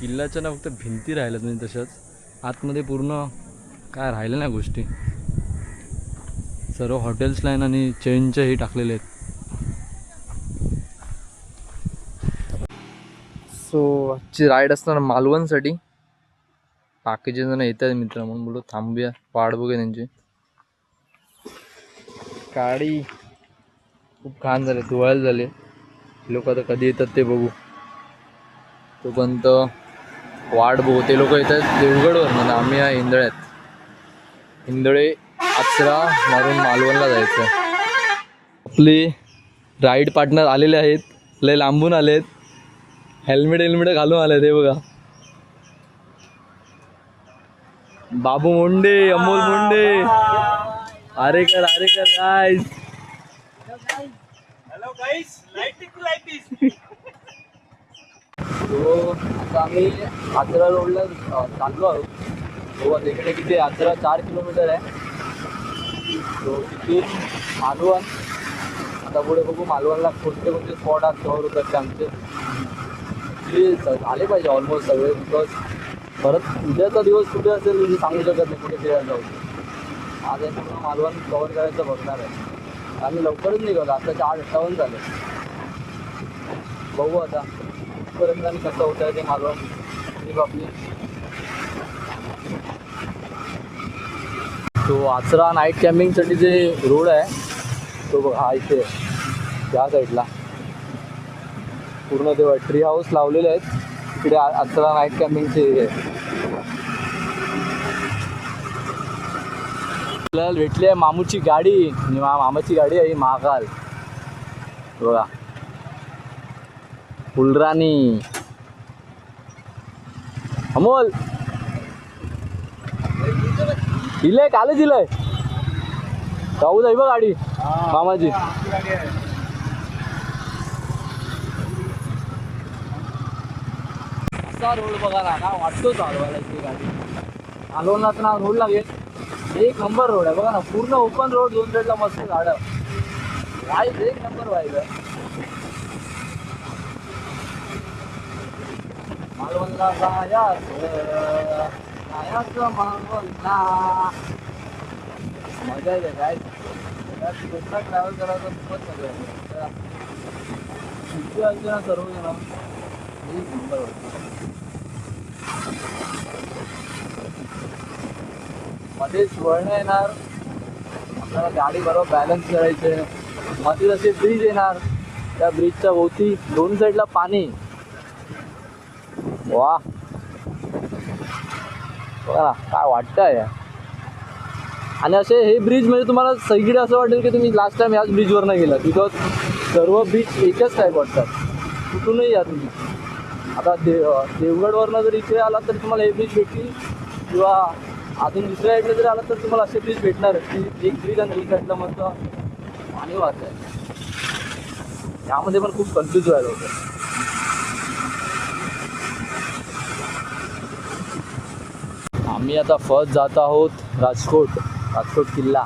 किल्ल्याच्या ना फक्त भिंती राहिल्यात म्हणजे तशाच, आतमध्ये पूर्ण काय राहिलं नाही गोष्टी. सर्व हॉटेल्स लाईन आणि चेनच्याही टाकलेले आहेत. सो आजची राईड असणार मालवणसाठी. बाकीचे जण येत आहेत मित्र, म्हणून बोलू थांबूया, वाट बघूया त्यांची. गाडी खूप घाण झाले, धुवायला झाले. लोक आता कधी येतात ते बघू. तोपर्यंत वाट बघू. ते लोक येतात देवगडवर ना, आम्ही या इंदळ्यात. इंदळे आचरा मारून मालवणला जायचं. आपले राईड पार्टनर आलेले आहेत, लय लांबून आलेत, हेल्मेट घालून आले. ते बघा, बाबू मुंडे, अमोल मुंडे. अरे कर गाइस. हॅलो गाइस, लाईक दिस. तो आता आम्ही आचरा रोडला चाललो आहोत. हो, आता इकडे किती आचरा 4 किलोमीटर आहे. तो तिथून मालवण. आता पुढे बघू मालवणला कोणते कोणते स्पॉट आहेत कव्हर होतात ते आमचे. आले पाहिजे ऑलमोस्ट सगळे, बिकॉज परत उद्याचा दिवस कुठे असेल म्हणजे सांगू शकत नाही कुठे फिरायला जाऊ. आज आहे पूर्ण मालवण कव्हर करायचं बघणार आहे. आम्ही लवकरच निघालो, आता 4:58 झाले. बघू आता कुठपर्यंत आणि कसं होतं आहे ते मालवण ट्रिप आपली. तो आचरा नाईट कॅम्पिंगसाठी जे रोड आहे तो बघा, हा इथे त्या साईडला पूर्ण तेव्हा ट्री हाऊस लावलेले आहेत. तिकडे आचरा नाईट कॅम्पिंगचे एरिया आहे. आपल्याला भेटली आहे मामूची गाडी. मामाची गाडी आहे ही, महाकाल. बघा, फुलराणी. अमोल दिलंय, कालच दिलंय. जाऊ जाई बघ गाडी मामाची. असा रोड बघा ना, का वाटतो चालवायला इथे गाडी. मालवणला ना रोड लागेल, एक नंबर रोड आहे बघा ना, पूर्ण ओपन रोड, 2 साईडला मस्त झाडं. वाईब एक नंबर वाईब आहे. मालवणला जायचं मालवणला, मजा येते काय. कोकणात ट्रॅव्हल करायचं खूपच मजा येते. सुट्टी असते ना सर्वजण, एक नंबर होतं. मध्येच वळणं येणार, आपल्याला गाडी बरोबर बॅलन्स करायचे. मध्ये जसे ब्रिज येणार, त्या ब्रिजच्या भोवती 2 साईडला पाणी. वा बघा ना, काय वाटतंय. आणि असे हे ब्रिज म्हणजे तुम्हाला सगळीकडे असं वाटेल की तुम्ही लास्ट टाइम याच ब्रिजवर नाही गेला, बिकॉज सर्व ब्रिज एकच टाईप वाटतात. कुठूनही या तुम्ही. आता देवगडवरनं जर इकडे आला तर तुम्हाला हे ब्रिज भेटतील, किंवा अजून दुसऱ्या साईडला जरी आला तर तुम्हाला असे ब्रिज भेटणार. एक ब्रिज आणि एक साईडला मस्त पाणी वाहत आहे. यामध्ये पण खूप कन्फ्यूज व्हायला होतं. आम्ही आता फर्स्ट जात आहोत राजकोट किल्ला.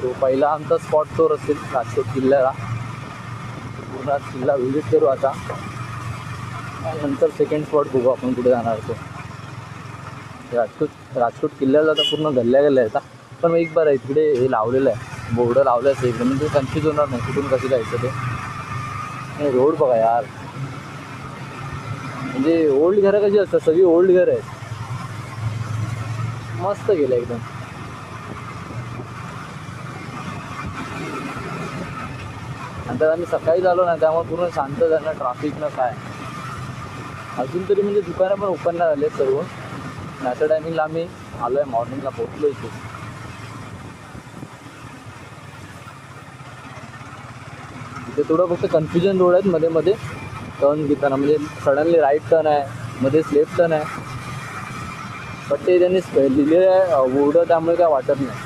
तो पहिला आमचा स्पॉट तोर असेल राजकोट किल्ल्याला. पूर्ण किल्ला व्हिजिट करू आता, नंतर सेकंड स्पॉट बघू आपण कुठे जाणार होतो. राजकोट किल्ल्याला तर पूर्ण गल्ल्या येतात. पण एक बार आहे तिकडे हे लावलेलं आहे, बोर्ड लावलं आहे एकदम, म्हणजे कन्फ्यूज होणार नाही कुठून कसं जायचं ते. आणि रोड बघा यार, म्हणजे ओल्ड घरं कशी असतात, सगळी ओल्ड घरं आहेत. मस्त गेलं एकदम. नंतर आम्ही सकाळी झालो ना, त्यामुळे पूर्ण शांत झालं, ट्रॅफिक ना काय. अजून तरी म्हणजे दुकानं पण ओपन नाही झाले सर्व. अशा टायमिंगला आम्ही आलो आहे, मॉर्निंगला पोहोचलो इथे. इथे थोडं फक्त कन्फ्युजन रोड आहेत, मध्ये मध्ये टर्न घेताना, म्हणजे सडनली राईट टर्न आहे, मध्येच लेफ्ट टर्न आहे. बट ते त्यांनी लिहिलेलं आहे बोर्ड, त्यामुळे काय वाटत नाही.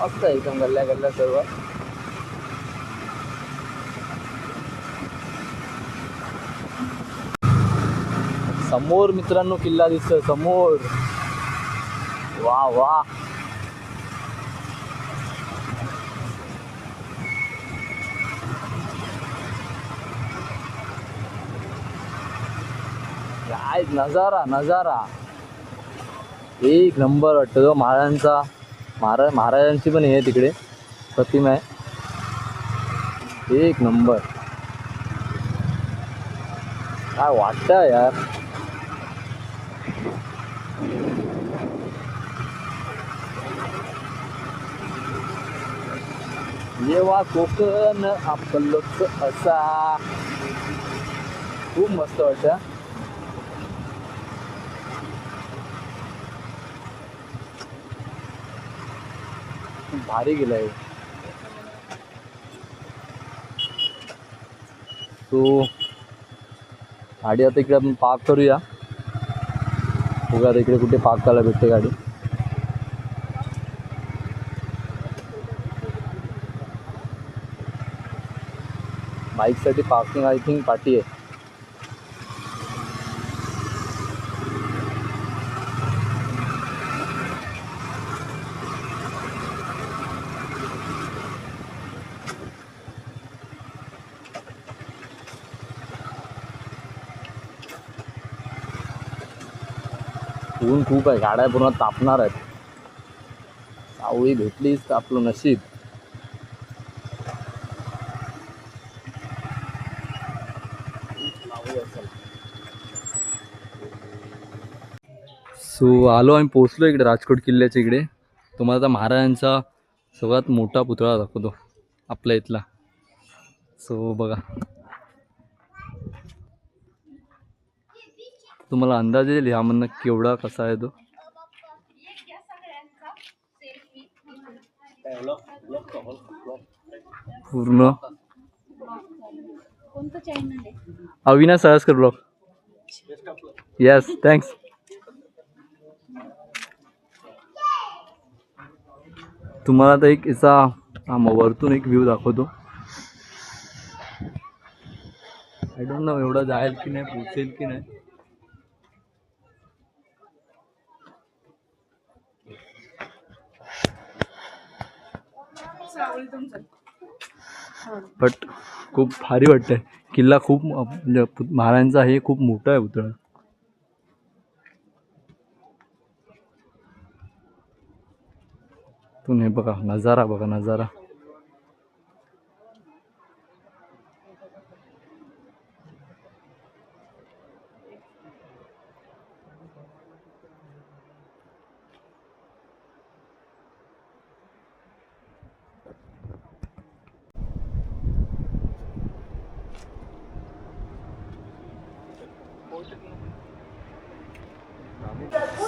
मस्त एकदम गल्ल्या सर्व. समोर मित्रांनो किल्ला दिसतोय समोर. वा वा, काय नजारा नजारा एक नंबर वाटतं. तो महाराजांचा महाराजांची पण हे तिकडे प्रतिमा आहे. एक नंबर काय वाटतं यार. येवा कोकण आपलंच असा. खूप मस्त वाटतं. भारी गेलाय. तो गाडी आता इकडे आपण पार्क करूया. बघा आता इकडे कुठे पार्क करायला भेटते गाडी. बाईकसाठी पार्किंग आय थिंक पाठी आहे. ऊन खूप आहे. गाड्या पूर्ण तापणार आहेत. सावळी भेटलीच तर आपलं नशीब. सो आलो आम्ही पोचलो इकडे राजकोट किल्ल्याच्या इकडे. तुम्हाला आता महाराजांचा सगळ्यात मोठा पुतळा दाखवतो आपल्या इथला. सो बघा तुम्हाला अंदाज येईल ह्यामधनं केवढा कसा आहे तो. पूर्ण अविनाश सळसकर ब्लॉग. Yes thanks. तुम्हाला आता एक याचा वरतून एक व्ह्यू दाखवतो. आय डोंट नो एवढा जाईल की नाही, पोचेल की नाही. बट खूप भारी वाटतंय. किल्ला खूप महाराजांचा हे खूप मोठा आहे पुतळा. तुम्ही बघा नजारा, बघा नजारा.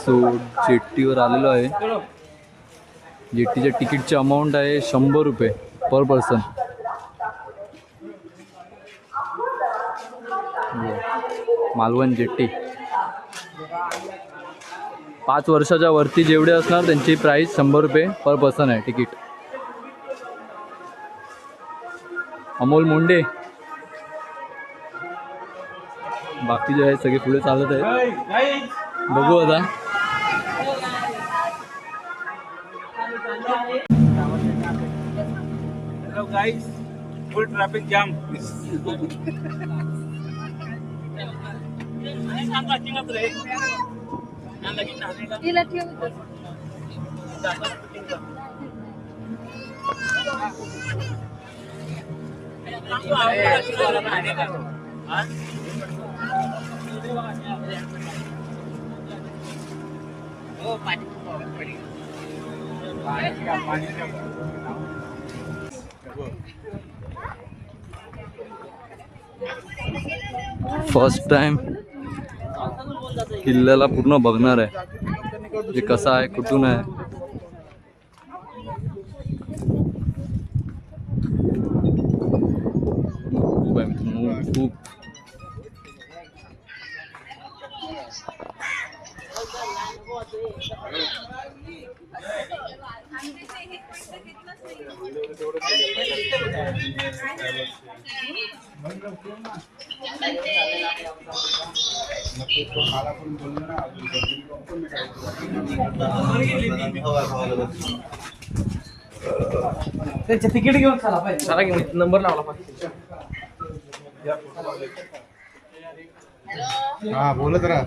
सो जेट्टीवर आलेलो आहे. जेट्टीच्या तिकीटची अमाऊंट आहे 100 रुपये पर पर्सन. मालवण जेट्टी 5 वर्षाच्या वरती जेवढे असणार त्यांची प्राईस 100 रुपये पर पर्सन आहे तिकीट. अमोल मुंडे बाकी जे आहे सगळे पुढे चालत आहेत. बघू आता. Hello guys, full traffic jam. First time किल्ल्याला पूर्ण बघणार आहे. हे कसं आहे, कुठून आहे. खूप आहे खूप. त्याचे तिकीट घेऊन चला पाहिजे. चला घेऊन नंबर लावला पाहिजे. हा बोलत राहा.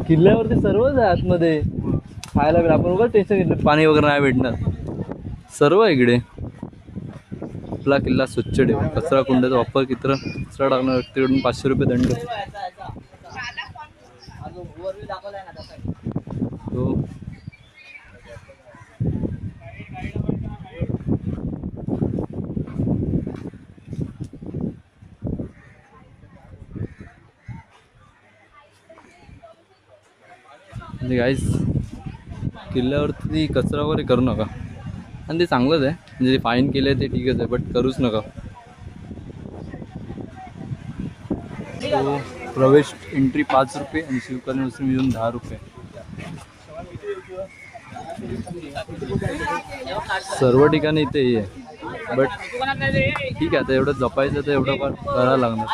किल्ल्यावरती सर्वच आहे आतमध्ये खायला वगैरे. आपण उगाच टेन्शन घेतलं पाणी वगैरे नाही भेटणार. सर्व आहे इकडे. आपला किल्ला स्वच्छ ठेवा. कचरा कुंड्याचा वापर कचरा टाकणार व्यक्तीकडून 500 रुपये दंड. हो. म्हणजे गाईस किल्ल्यावरती कचरा वगैरे करू नका. आणि ते चांगलंच आहे. म्हणजे फाईन केलं आहे ते ठीकच आहे, बट करूच नका. तो प्रवेश एंट्री 5 रुपये आणि शिवकालीन वस्तू मिळून 10 रुपये. सर्व ठिकाणी इथे हे आहे, बट ठीक आहे. आता एवढं जपायचं तर एवढं पण करायला लागणार.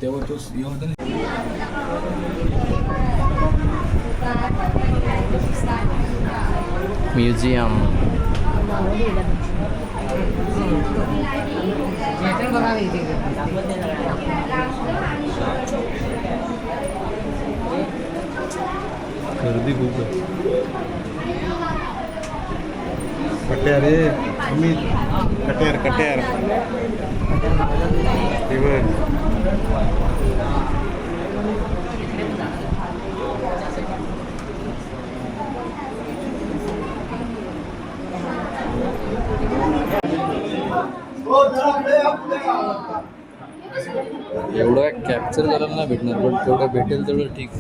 तेव्हा तो म्युझियम. गर्दी खूप आहे. कट्यार रे अमित. कट्यार हे बघ. एवढं काय कॅप्चर करायला नाही भेटणार, पण तेवढं भेटेल तेवढं ठीक.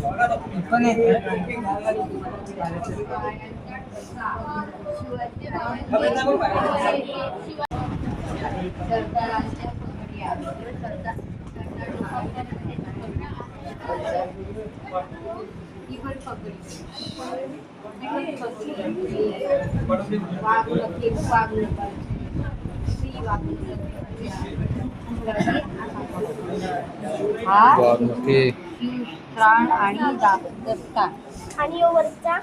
ओके. त्राण आणि दस्तान. आणि वरचा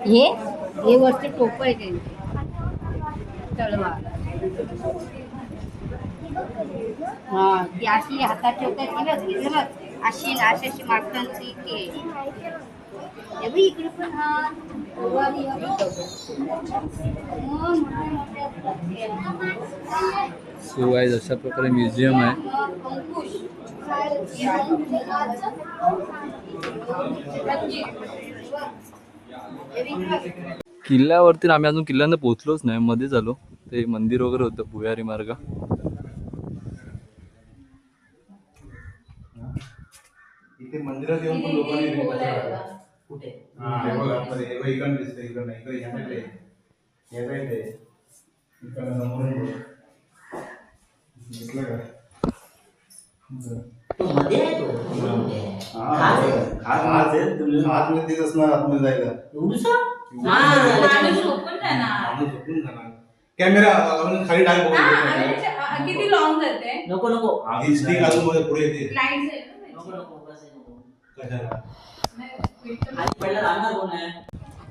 हे वरचे टोप आहे त्यांचे तलवार. हा ती अशी हातात ठेवतात ती बघ अशी अशी माणसांची के इकडे पण हा सो गाइस अशा प्रकारे म्युझियम आहे. किल्ल्यावरती आम्ही अजून किल्ल्यानं पोहोचलोच नाही. मध्ये झालो. ते मंदिर वगैरे होतं भुयारी मार्ग. इथे मंदिरात येऊन पण लोकांनी कुठे हे बघा आतमध्ये हे बघ इकडे दिसतंय. इकडे नाही इकडे ह्याकडे हे काय ते इकडे समोरून बघ दिसलं का मध्ये आहे तो. आज आतमध्ये तेच असणार. आतमध्ये जायला कॅमेरा खाली टाक बघू. किती लॉंग जाते. नको नको ही स्टिक आतमध्ये पुढे येते.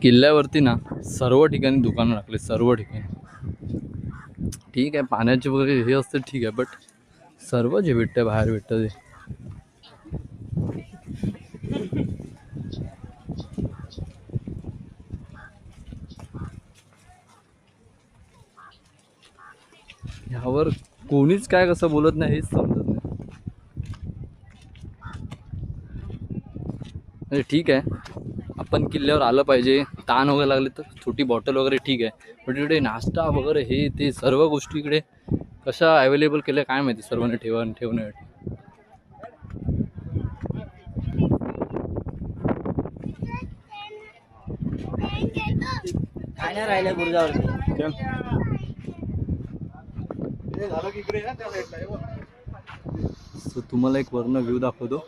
किल्ल्यावरती ना सर्व ठिकाणी दुकानं लागले. सर्व ठिकाणी ठीक आहे. पाण्याचे वगैरे हे असतं ठीक आहे, बट सर्व जे भेटतं बाहेर भेटतं ते. ह्यावर कोणीच काय कसं बोलत नाही हेच समजत नाही. म्हणजे ठीक आहे आपण किल्ल्यावर आलं पाहिजे. ताण वगैरे लागले तर छोटी बॉटल वगैरे ठीक आहे, पण इकडे नाश्ता वगैरे हे ते सर्व गोष्टी इकडे कशा अवेलेबल केल्या काय माहिती सर्वांनी ठेवण्यासाठी. काय नाही राहिलंय बुरुजावरती. सो तुम्हाला एक वर्ण व्ह्यू दाखवतो.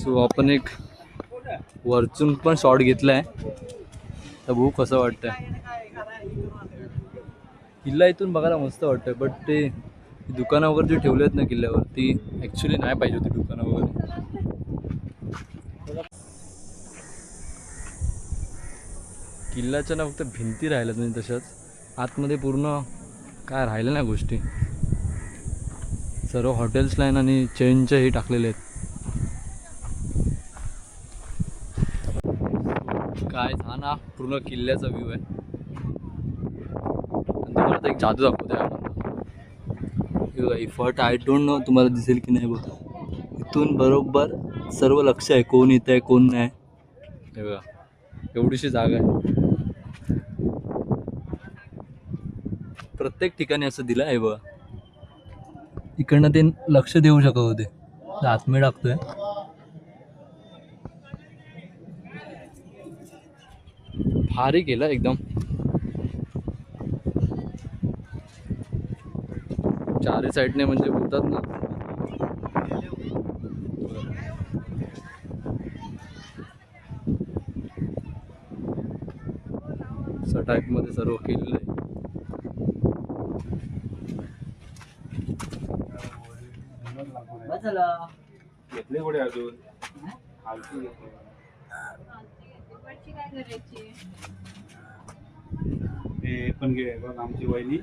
सो आपण एक वरचून पण शॉट घेतलाय. तर बघू कसं वाटतंय. किल्ला इथून बघायला मस्त वाटतंय, बट ते दुकानं वगैरे जे ठेवले आहेत ना किल्ल्यावर ती ॲक्च्युली नाही पाहिजे होती दुकानं वगैरे. किल्ल्याच्या ना फक्त भिंती राहिल्यात म्हणजे तशाच, आतमध्ये पूर्ण काय राहिलं नाही गोष्टी. सर्व हॉटेल्स लाईन आणि चेनच्याही टाकलेले आहेत. काय हा ना पूर्ण किल्ल्याचा व्ह्यू आहे. आणि तुम्हाला आता एक जादू दाखवतो यामध्ये. फट आय डोंट नो तुम्हाला दिसेल की नाही बघा. इथून बरोबर सर्व लक्ष आहे कोण येत आहे कोण नाही. हे बघा एवढीशी जागा आहे. प्रत्येक ठिकाणी असं दिलं आहे बघा. इकडनं ते लक्ष देऊ शकत होते. आतमध्ये टाकतोय. भारी केलं एकदम. चारी साईडने म्हणजे बोलतात ना असं टाईपमध्ये सर्व केलेलं आहे. बस झालं. घेतले कुठे अजून आलती घेतले. हे पण घे बघ आमची वहिनी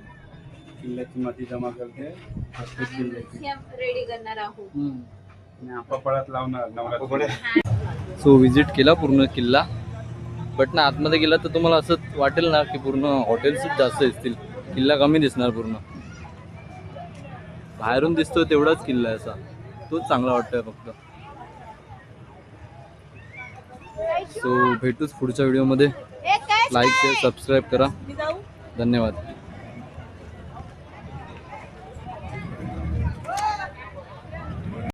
किल्ल्याची माती जमा करते प्रत्येक किल्ल्याची रेडी करणार आहोत. आणि आपापळात लावणार नवरात्री. सो विजिट केला पूर्ण किल्ला. बट ना आतमध्ये गेला तर तुम्हाला असं वाटेल ना की पूर्ण हॉटेल्सच जास्त दिसतील, किल्ला कमी दिसणार. पूर्ण बाहेरून दिसतोय तेवढाच किल्ला आहे असा, तोच चांगला वाटतोय फक्त. सो भेटूच पुढच्या व्हिडिओमध्ये. लाईक शेअर सबस्क्राईब करा. धन्यवाद.